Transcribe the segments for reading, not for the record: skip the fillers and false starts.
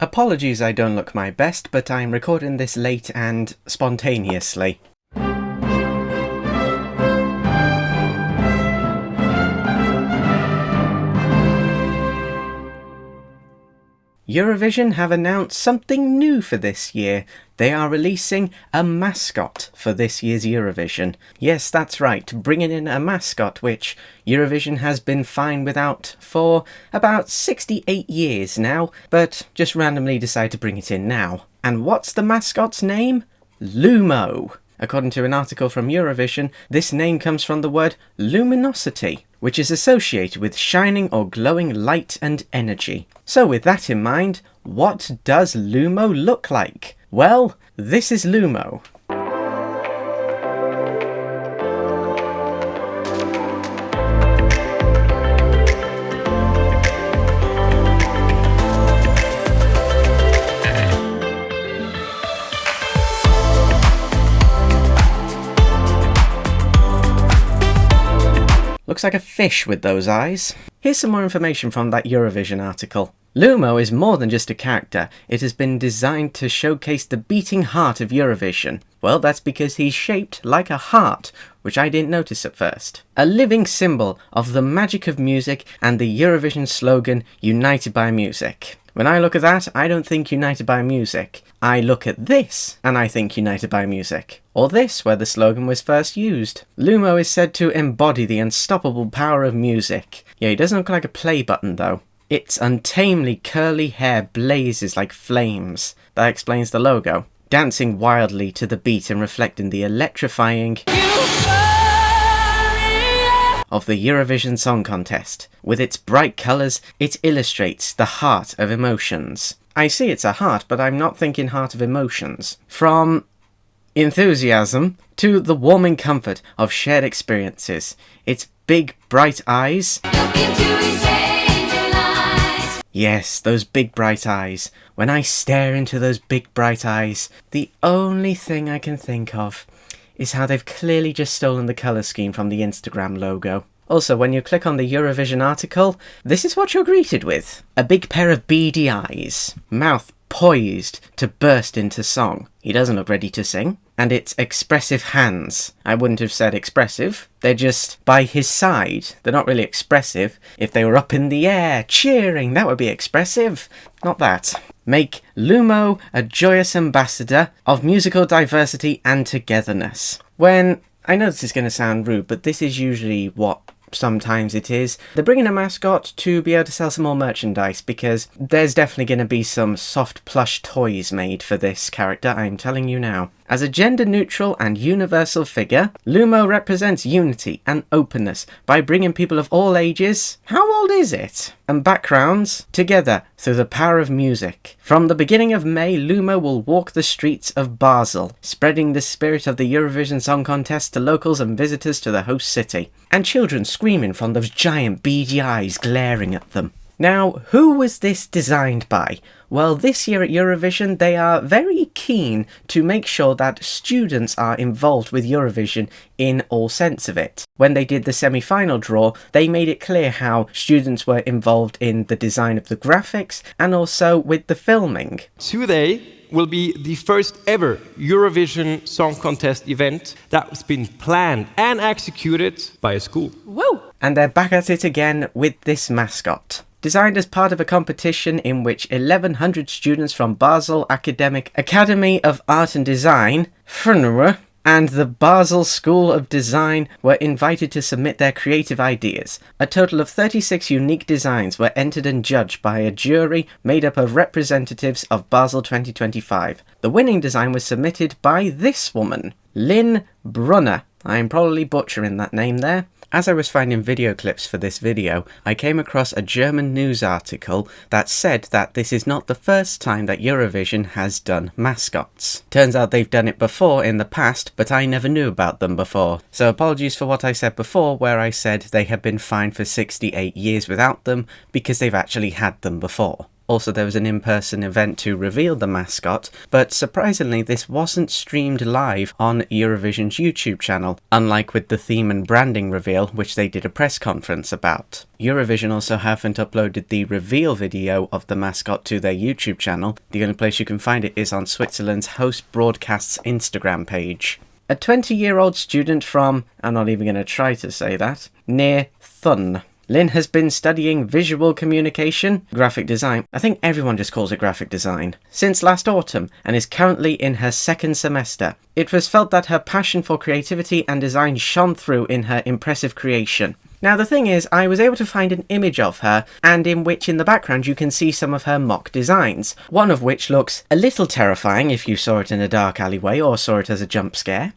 Apologies I don't look my best, but I'm recording this late and spontaneously. Eurovision have announced something new for this year. They are releasing a mascot for this year's Eurovision. Yes, that's right, bringing in a mascot which Eurovision has been fine without for about 68 years now, but just randomly decide to bring it in now. And what's the mascot's name? Lumo. According to an article from Eurovision, this name comes from the word luminosity, which is associated with shining or glowing light and energy. So with that in mind, what does Lumo look like? Well, this is Lumo. Looks like a fish with those eyes. Here's some more information from that Eurovision article. Lumo is more than just a character. It has been designed to showcase the beating heart of Eurovision. Well, that's because he's shaped like a heart, which I didn't notice at first. A living symbol of the magic of music and the Eurovision slogan, United by Music. When I look at that, I don't think United by Music. I look at this, and I think United by Music. Or this, where the slogan was first used. Lumo is said to embody the unstoppable power of music. Yeah, he doesn't look like a play button, though. Its untamely curly hair blazes like flames. That explains the logo. Dancing wildly to the beat and reflecting the electrifying of the Eurovision Song Contest. With its bright colours, it illustrates the heart of emotions. I see it's a heart, but I'm not thinking heart of emotions. From enthusiasm to the warming comfort of shared experiences. Its big, bright eyes. Yes, those big, bright eyes. When I stare into those big, bright eyes, the only thing I can think of is how they've clearly just stolen the colour scheme from the Instagram logo. Also, when you click on the Eurovision article, this is what you're greeted with. A big pair of beady eyes, mouth poised to burst into song. He doesn't look ready to sing. And its expressive hands. I wouldn't have said expressive. They're just by his side. They're not really expressive. If they were up in the air, cheering, that would be expressive. Not that. Make Lumo a joyous ambassador of musical diversity and togetherness. When, I know this is going to sound rude, but this is usually what sometimes it is. They're bringing a mascot to be able to sell some more merchandise because there's definitely going to be some soft plush toys made for this character, I'm telling you now. As a gender-neutral and universal figure, Lumo represents unity and openness by bringing people of all ages, how old is it? And backgrounds together through the power of music. From the beginning of May, Lumo will walk the streets of Basel, spreading the spirit of the Eurovision Song Contest to locals and visitors to the host city. And children screaming from those giant beady eyes glaring at them. Now, who was this designed by? Well, this year at Eurovision, they are very keen to make sure that students are involved with Eurovision in all sense of it. When they did the semi-final draw, they made it clear how students were involved in the design of the graphics and also with the filming. Today will be the first ever Eurovision Song Contest event that's been planned and executed by a school. Woo! And they're back at it again with this mascot. Designed as part of a competition in which 1,100 students from Basel Academy of Art and Design and the Basel School of Design were invited to submit their creative ideas. A total of 36 unique designs were entered and judged by a jury made up of representatives of Basel 2025. The winning design was submitted by this woman, Lynn Brunner. I'm probably butchering that name there. As I was finding video clips for this video, I came across a German news article that said that this is not the first time that Eurovision has done mascots. Turns out they've done it before in the past, but I never knew about them before. So apologies for what I said before, where I said they have been fine for 68 years without them, because they've actually had them before. Also, there was an in-person event to reveal the mascot, but surprisingly this wasn't streamed live on Eurovision's YouTube channel, unlike with the theme and branding reveal, which they did a press conference about. Eurovision also haven't uploaded the reveal video of the mascot to their YouTube channel. The only place you can find it is on Switzerland's Host Broadcast's Instagram page. A 20-year-old student from, I'm not even going to try to say that, near Thun. Lynn has been studying visual communication, graphic design, I think everyone just calls it graphic design, since last autumn and is currently in her second semester. It was felt that her passion for creativity and design shone through in her impressive creation. Now the thing is, I was able to find an image of her, and in which in the background you can see some of her mock designs, one of which looks a little terrifying if you saw it in a dark alleyway or saw it as a jump scare.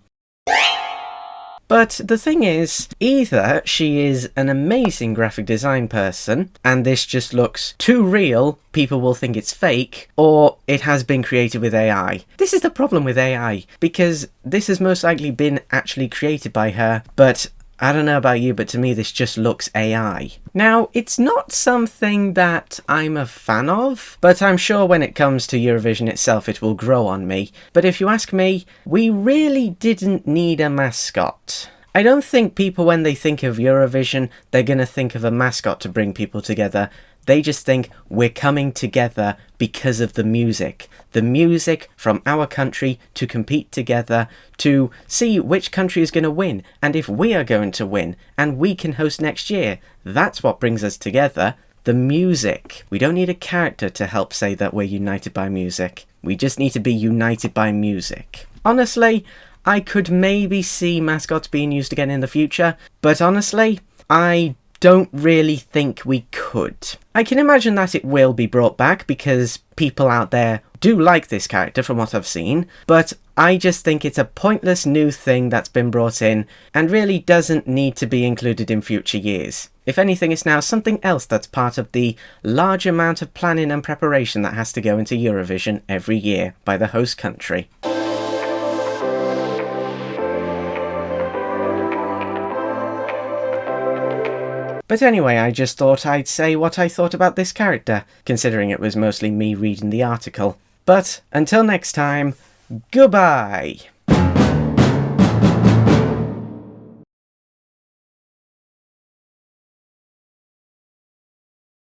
But the thing is, either she is an amazing graphic design person, and this just looks too real, people will think it's fake, or it has been created with AI. This is the problem with AI, because this has most likely been actually created by her, but I don't know about you, but to me this just looks AI. Now, it's not something that I'm a fan of, but I'm sure when it comes to Eurovision itself it will grow on me. But if you ask me, we really didn't need a mascot. I don't think people, when they think of Eurovision, they're gonna think of a mascot to bring people together. They just think we're coming together because of the music. The music from our country to compete together, to see which country is going to win, and if we are going to win, and we can host next year. That's what brings us together. The music. We don't need a character to help say that we're united by music. We just need to be united by music. Honestly, I could maybe see mascots being used again in the future, but honestly, I don't really think we could. I can imagine that it will be brought back because people out there do like this character from what I've seen, but I just think it's a pointless new thing that's been brought in and really doesn't need to be included in future years. If anything, it's now something else that's part of the large amount of planning and preparation that has to go into Eurovision every year by the host country. But anyway, I just thought I'd say what I thought about this character, considering it was mostly me reading the article. But until next time, goodbye!